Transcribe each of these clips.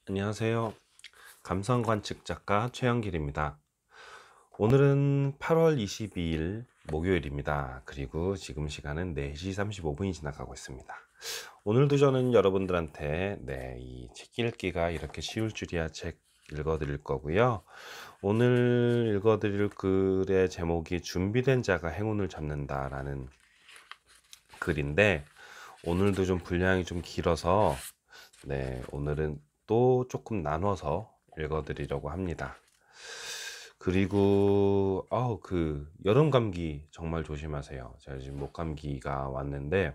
안녕하세요. 감성관측 작가 최영길입니다. 오늘은 8월 22일 목요일입니다. 그리고 지금 시간은 4시 35분이 지나가고 있습니다. 오늘도 저는 여러분들한테 이 책 읽기가 이렇게 쉬울 줄이야 책 읽어드릴 거고요. 오늘 읽어드릴 글의 제목이 준비된 자가 행운을 잡는다라는 글인데, 오늘도 좀 분량이 좀 길어서 오늘은 또 조금 나눠서 읽어드리려고 합니다. 그리고 여름 감기 정말 조심하세요. 제가 지금 목감기가 왔는데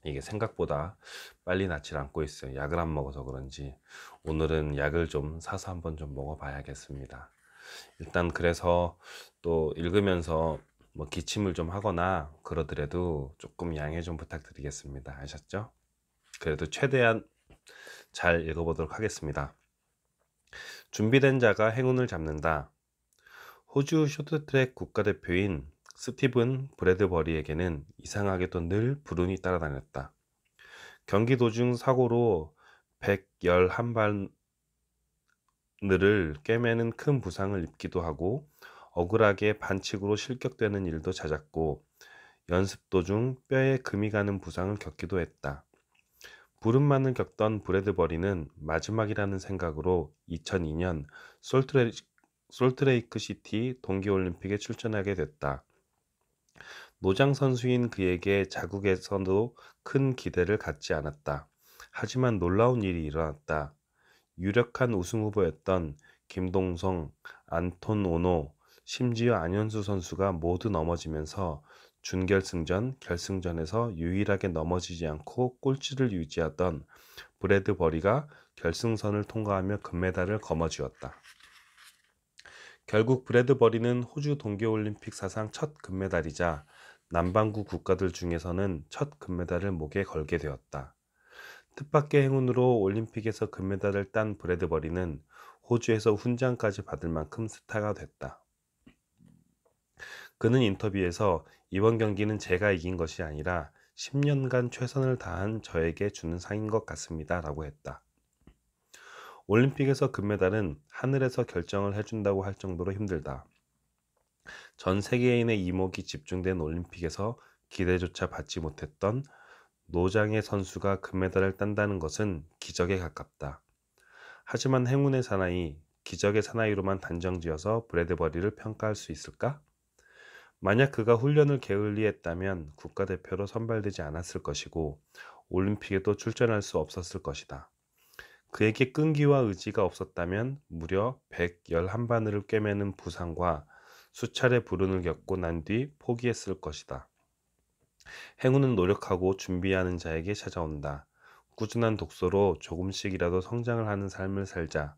이게 생각보다 빨리 낫질 않고 있어요. 약을 안 먹어서 그런지 오늘은 약을 좀 사서 한번 좀 먹어봐야겠습니다. 일단 그래서 또 읽으면서 뭐 기침을 좀 하거나 그러더라도 조금 양해 좀 부탁드리겠습니다. 아셨죠? 그래도 최대한 잘 읽어보도록 하겠습니다. 준비된 자가 행운을 잡는다. 호주 쇼트트랙 국가대표인 스티븐 브래드버리에게는 이상하게도 늘 불운이 따라다녔다. 경기 도중 사고로 111바늘을 꿰매는 큰 부상을 입기도 하고 억울하게 반칙으로 실격되는 일도 잦았고 연습 도중 뼈에 금이 가는 부상을 겪기도 했다. 불운만을 겪던 브래드버리는 마지막이라는 생각으로 2002년 솔트레이크 시티 동계올림픽에 출전하게 됐다. 노장 선수인 그에게 자국에서도 큰 기대를 갖지 않았다. 하지만 놀라운 일이 일어났다. 유력한 우승 후보였던 김동성, 안톤 오노, 심지어 안현수 선수가 모두 넘어지면서 준결승전, 결승전에서 유일하게 넘어지지 않고 꼴찌를 유지하던 브래드버리가 결승선을 통과하며 금메달을 거머쥐었다. 결국 브래드버리는 호주 동계올림픽 사상 첫 금메달이자 남반구 국가들 중에서는 첫 금메달을 목에 걸게 되었다. 뜻밖의 행운으로 올림픽에서 금메달을 딴 브래드버리는 호주에서 훈장까지 받을 만큼 스타가 됐다. 그는 인터뷰에서 이번 경기는 제가 이긴 것이 아니라 10년간 최선을 다한 저에게 주는 상인 것 같습니다. 라고 했다. 올림픽에서 금메달은 하늘에서 결정을 해준다고 할 정도로 힘들다. 전 세계인의 이목이 집중된 올림픽에서 기대조차 받지 못했던 노장의 선수가 금메달을 딴다는 것은 기적에 가깝다. 하지만 행운의 사나이, 기적의 사나이로만 단정지어서 브래드버리를 평가할 수 있을까? 만약 그가 훈련을 게을리했다면 국가대표로 선발되지 않았을 것이고 올림픽에도 출전할 수 없었을 것이다. 그에게 끈기와 의지가 없었다면 무려 111바늘을 꿰매는 부상과 수차례 불운을 겪고 난 뒤 포기했을 것이다. 행운은 노력하고 준비하는 자에게 찾아온다. 꾸준한 독서로 조금씩이라도 성장을 하는 삶을 살자.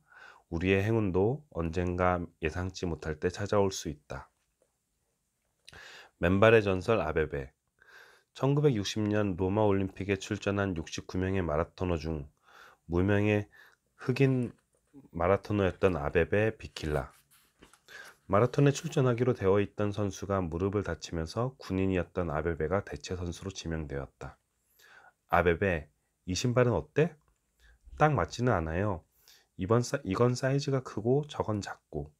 우리의 행운도 언젠가 예상치 못할 때 찾아올 수 있다. 맨발의 전설 아베베. 1960년 로마 올림픽에 출전한 69명의 마라토너 중 무명의 흑인 마라토너였던 아베베 비킬라. 마라톤에 출전하기로 되어 있던 선수가 무릎을 다치면서 군인이었던 아베베가 대체 선수로 지명되었다. 아베베, 이 신발은 어때? 딱 맞지는 않아요. 이건 사이즈가 크고 저건 작고.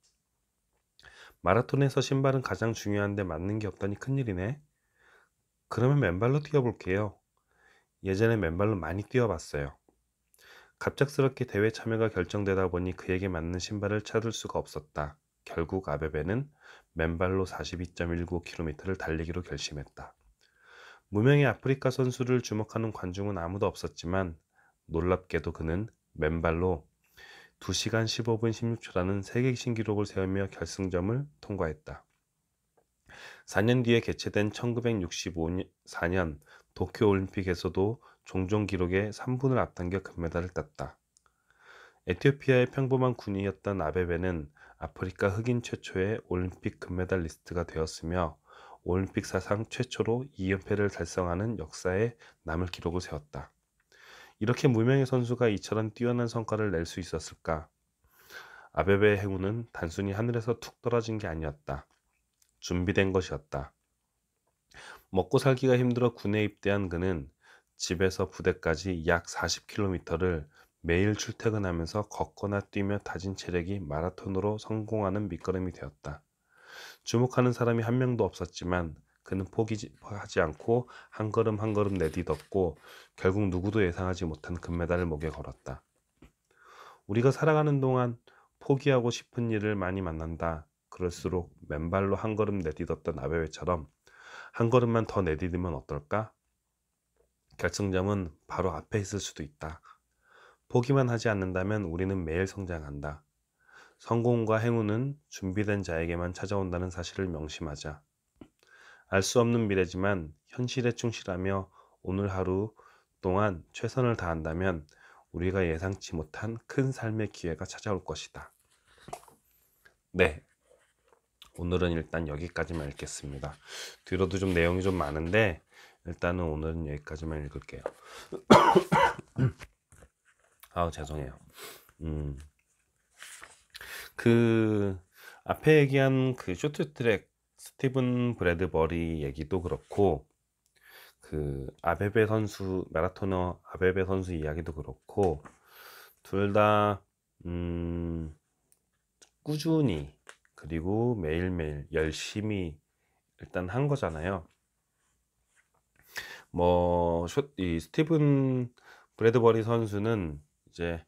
마라톤에서 신발은 가장 중요한데 맞는 게 없다니 큰일이네. 그러면 맨발로 뛰어볼게요. 예전에 맨발로 많이 뛰어봤어요. 갑작스럽게 대회 참여가 결정되다 보니 그에게 맞는 신발을 찾을 수가 없었다. 결국 아베베는 맨발로 42.19km를 달리기로 결심했다. 무명의 아프리카 선수를 주목하는 관중은 아무도 없었지만 놀랍게도 그는 맨발로 2시간 15분 16초라는 세계 신기록을 세우며 결승점을 통과했다. 4년 뒤에 개최된 1964년 도쿄올림픽에서도 종종 기록의 3분을 앞당겨 금메달을 땄다. 에티오피아의 평범한 군인이었던 아베베는 아프리카 흑인 최초의 올림픽 금메달리스트가 되었으며 올림픽 사상 최초로 2연패를 달성하는 역사에 남을 기록을 세웠다. 이렇게 무명의 선수가 이처럼 뛰어난 성과를 낼 수 있었을까? 아베베의 행운은 단순히 하늘에서 툭 떨어진 게 아니었다. 준비된 것이었다. 먹고 살기가 힘들어 군에 입대한 그는 집에서 부대까지 약 40km를 매일 출퇴근하면서 걷거나 뛰며 다진 체력이 마라톤으로 성공하는 밑거름이 되었다. 주목하는 사람이 한 명도 없었지만 그는 포기하지 않고 한 걸음 한 걸음 내딛었고 결국 누구도 예상하지 못한 금메달을 목에 걸었다. 우리가 살아가는 동안 포기하고 싶은 일을 많이 만난다. 그럴수록 맨발로 한 걸음 내딛었던 아베베처럼 한 걸음만 더 내딛으면 어떨까? 결승점은 바로 앞에 있을 수도 있다. 포기만 하지 않는다면 우리는 매일 성장한다. 성공과 행운은 준비된 자에게만 찾아온다는 사실을 명심하자. 알 수 없는 미래지만 현실에 충실하며 오늘 하루 동안 최선을 다한다면 우리가 예상치 못한 큰 삶의 기회가 찾아올 것이다. 네, 오늘은 일단 여기까지만 읽겠습니다. 뒤로도 좀 내용이 좀 많은데 일단은 오늘은 여기까지만 읽을게요. 죄송해요. 그 앞에 얘기한 그 쇼트트랙 스티븐 브래드버리 얘기도 그렇고 그 아베베 선수 마라토너 아베베 선수 이야기도 그렇고 둘 다 꾸준히 그리고 매일매일 열심히 일단 한 거잖아요. 이 스티븐 브래드버리 선수는 이제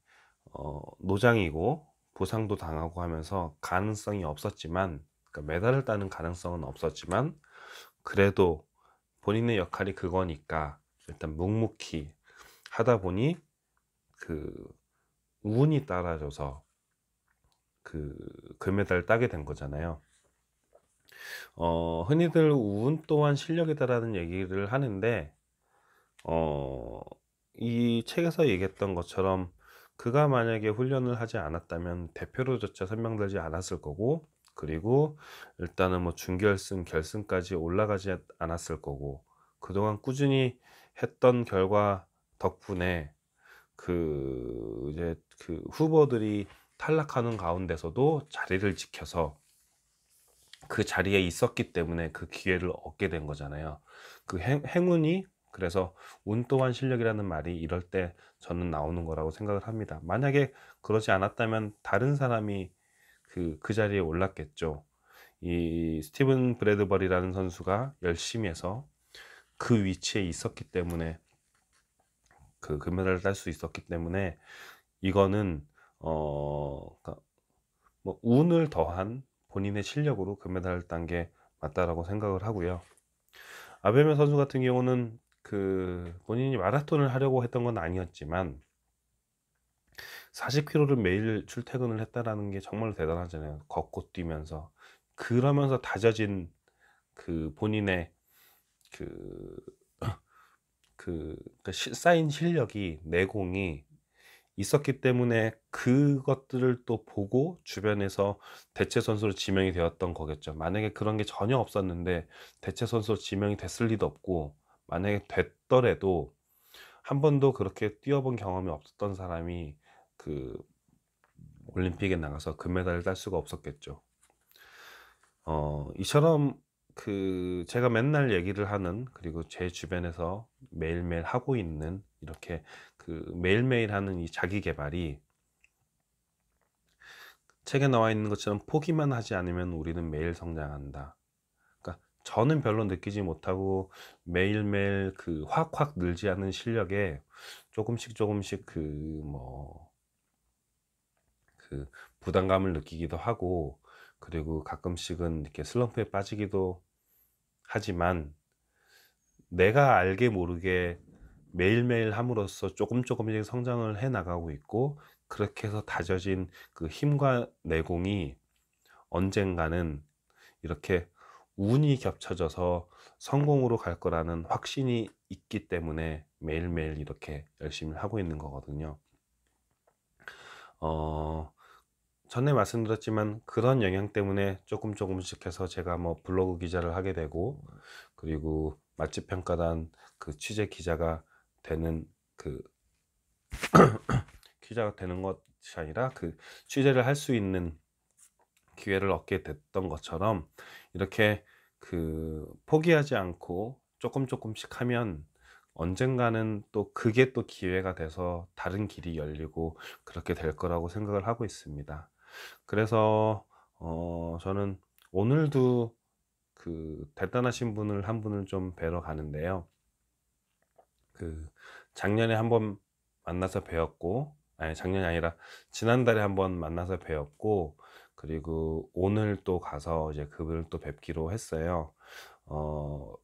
노장이고 부상도 당하고 하면서 가능성이 없었지만, 그러니까 메달을 따는 가능성은 없었지만 그래도 본인의 역할이 그거니까 일단 묵묵히 하다 보니 그 운이 따라줘서 그 금메달을 따게 된 거잖아요. 흔히들 운 또한 실력이다라는 얘기를 하는데 이 책에서 얘기했던 것처럼 그가 만약에 훈련을 하지 않았다면 대표로조차 선명되지 않았을 거고, 그리고 일단은 뭐 준결승, 결승까지 올라가지 않았을 거고, 그동안 꾸준히 했던 결과 덕분에 이제 그 후보들이 탈락하는 가운데서도 자리를 지켜서 그 자리에 있었기 때문에 그 기회를 얻게 된 거잖아요. 그 행운이, 그래서 운 또한 실력이라는 말이 이럴 때 저는 나오는 거라고 생각을 합니다. 만약에 그러지 않았다면 다른 사람이 그 자리에 올랐겠죠. 이 스티븐 브래드버리라는 선수가 열심히 해서 그 위치에 있었기 때문에 그 금메달을 딸 수 있었기 때문에 이거는 그러니까 뭐 운을 더한 본인의 실력으로 금메달을 딴 게 맞다라고 생각을 하고요. 아베메 선수 같은 경우는 그 본인이 마라톤을 하려고 했던 건 아니었지만 40km를 매일 출퇴근을 했다라는 게 정말 대단하잖아요. 걷고 뛰면서. 그러면서 다져진 그 본인의 그, 쌓인 실력이, 내공이 있었기 때문에 그것들을 또 보고 주변에서 대체 선수로 지명이 되었던 거겠죠. 만약에 그런 게 전혀 없었는데 대체 선수로 지명이 됐을 리도 없고, 만약에 됐더라도 한 번도 그렇게 뛰어본 경험이 없었던 사람이 그 올림픽에 나가서 금메달을 딸 수가 없었겠죠. 이처럼 그 제가 맨날 얘기를 하는, 그리고 제 주변에서 매일매일 하고 있는, 이렇게 그 매일매일 하는 이 자기 개발이 책에 나와 있는 것처럼 포기만 하지 않으면 우리는 매일 성장한다. 그러니까 저는 별로 느끼지 못하고 매일매일 그 확확 늘지 않은 실력에 조금씩 그 부담감을 느끼기도 하고, 그리고 가끔씩은 이렇게 슬럼프에 빠지기도 하지만 내가 알게 모르게 매일매일 함으로써 조금씩 성장을 해 나가고 있고, 그렇게 해서 다져진 그 힘과 내공이 언젠가는 이렇게 운이 겹쳐져서 성공으로 갈 거라는 확신이 있기 때문에 매일매일 이렇게 열심히 하고 있는 거거든요. 전에 말씀드렸지만 그런 영향 때문에 조금씩 해서 제가 뭐 블로그 기자를 하게 되고, 그리고 맛집 평가단 그 취재 기자가 되는 것이 아니라 그 취재를 할 수 있는 기회를 얻게 됐던 것처럼, 이렇게 그 포기하지 않고 조금씩 하면 언젠가는 또 그게 또 기회가 돼서 다른 길이 열리고 그렇게 될 거라고 생각을 하고 있습니다. 그래서 저는 오늘도 그 대단하신 분을 한 분을 좀 뵈러 가는데요. 그 작년에 한번 만나서 뵈었고, 아니 작년이 아니라 지난달에 한번 만나서 뵈었고, 그리고 오늘 또 가서 이제 그분을 또 뵙기로 했어요. 어,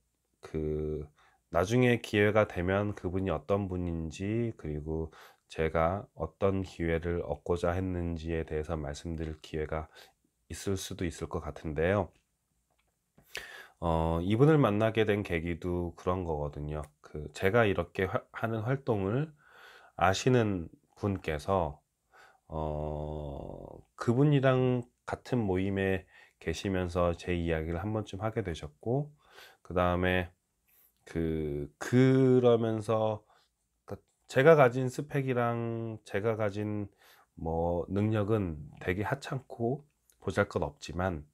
그 나중에 기회가 되면 그분이 어떤 분인지, 그리고 제가 어떤 기회를 얻고자 했는지에 대해서 말씀드릴 기회가 있을 수도 있을 것 같은데요. 이분을 만나게 된 계기도 그런 거거든요. 제가 이렇게 하는 활동을 아시는 분께서, 그분이랑 같은 모임에 계시면서 제 이야기를 한 번쯤 하게 되셨고, 그 다음에 그러면서 제가 가진 스펙이랑 제가 가진 뭐 능력은 되게 하찮고 보잘것없지만,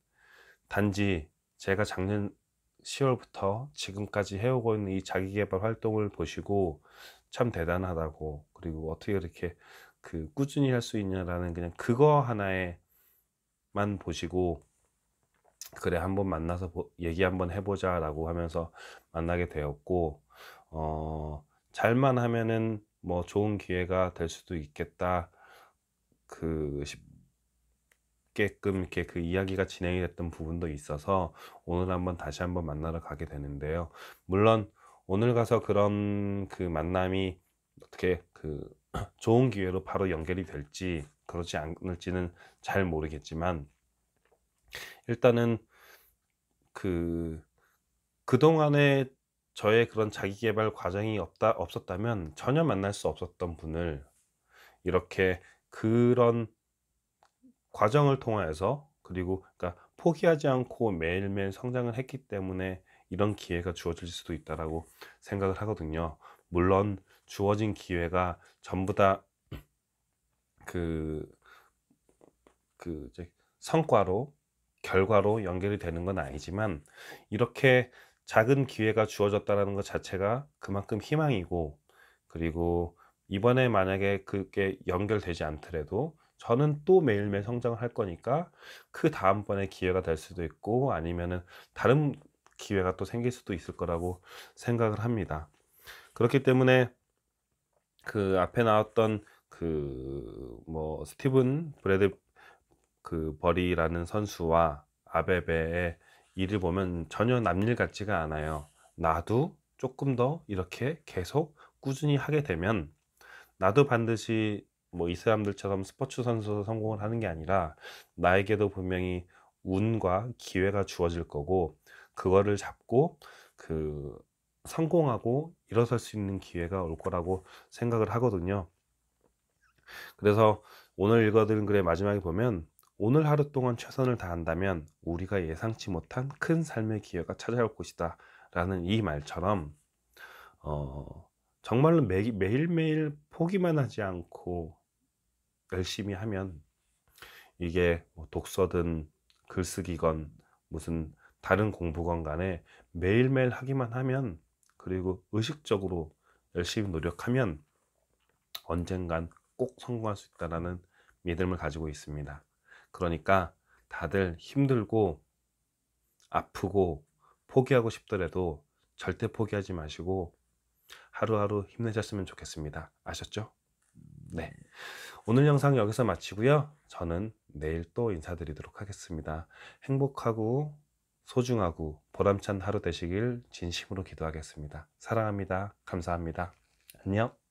단지 제가 작년 10월부터 지금까지 해오고 있는 이 자기계발 활동을 보시고 참 대단하다고, 그리고 어떻게 그렇게 꾸준히 할 수 있냐라는 그냥 그거 하나에만 보시고, 그래 한번 만나서 얘기 한번 해보자 라고 하면서 만나게 되었고, 잘만 하면은 뭐 좋은 기회가 될 수도 있겠다 싶게끔 이렇게 이야기가 진행이 됐던 부분도 있어서 오늘 한번 다시 한번 만나러 가게 되는데요. 물론 오늘 가서 그런 만남이 어떻게 좋은 기회로 바로 연결이 될지 그렇지 않을지는 잘 모르겠지만, 일단은 그동안에 저의 그런 자기계발 과정이 없었다면 전혀 만날 수 없었던 분을 이렇게 그런 과정을 통해서, 그리고 그러니까 포기하지 않고 매일매일 성장을 했기 때문에 이런 기회가 주어질 수도 있다라고 생각을 하거든요. 물론 주어진 기회가 전부 다 이제 성과로, 결과로 연결이 되는 건 아니지만, 이렇게 작은 기회가 주어졌다는 것 자체가 그만큼 희망이고, 그리고 이번에 만약에 그게 연결되지 않더라도 저는 또 매일매일 성장을 할 거니까 그 다음번에 기회가 될 수도 있고, 아니면은 다른 기회가 또 생길 수도 있을 거라고 생각을 합니다. 그렇기 때문에 앞에 나왔던 뭐 스티븐 버리라는 선수와 아베베의 일을 보면 전혀 남일 같지가 않아요. 나도 조금 더 이렇게 계속 꾸준히 하게 되면, 나도 반드시 뭐 이 사람들처럼 스포츠 선수 성공을 하는 게 아니라 나에게도 분명히 운과 기회가 주어질 거고, 그거를 잡고 성공하고 일어설 수 있는 기회가 올 거라고 생각을 하거든요. 그래서 오늘 읽어드린 글의 마지막에 보면, 오늘 하루 동안 최선을 다한다면 우리가 예상치 못한 큰 삶의 기회가 찾아올 것이다 라는 이 말처럼, 정말로 매일매일 포기만 하지 않고 열심히 하면, 이게 뭐 독서든 글쓰기건 무슨 다른 공부건 간에 매일매일 하기만 하면, 그리고 의식적으로 열심히 노력하면 언젠간 꼭 성공할 수 있다는 믿음을 가지고 있습니다. 그러니까 다들 힘들고 아프고 포기하고 싶더라도 절대 포기하지 마시고 하루하루 힘내셨으면 좋겠습니다. 아셨죠? 네. 오늘 영상 여기서 마치고요. 저는 내일 또 인사드리도록 하겠습니다. 행복하고 소중하고 보람찬 하루 되시길 진심으로 기도하겠습니다. 사랑합니다. 감사합니다. 안녕.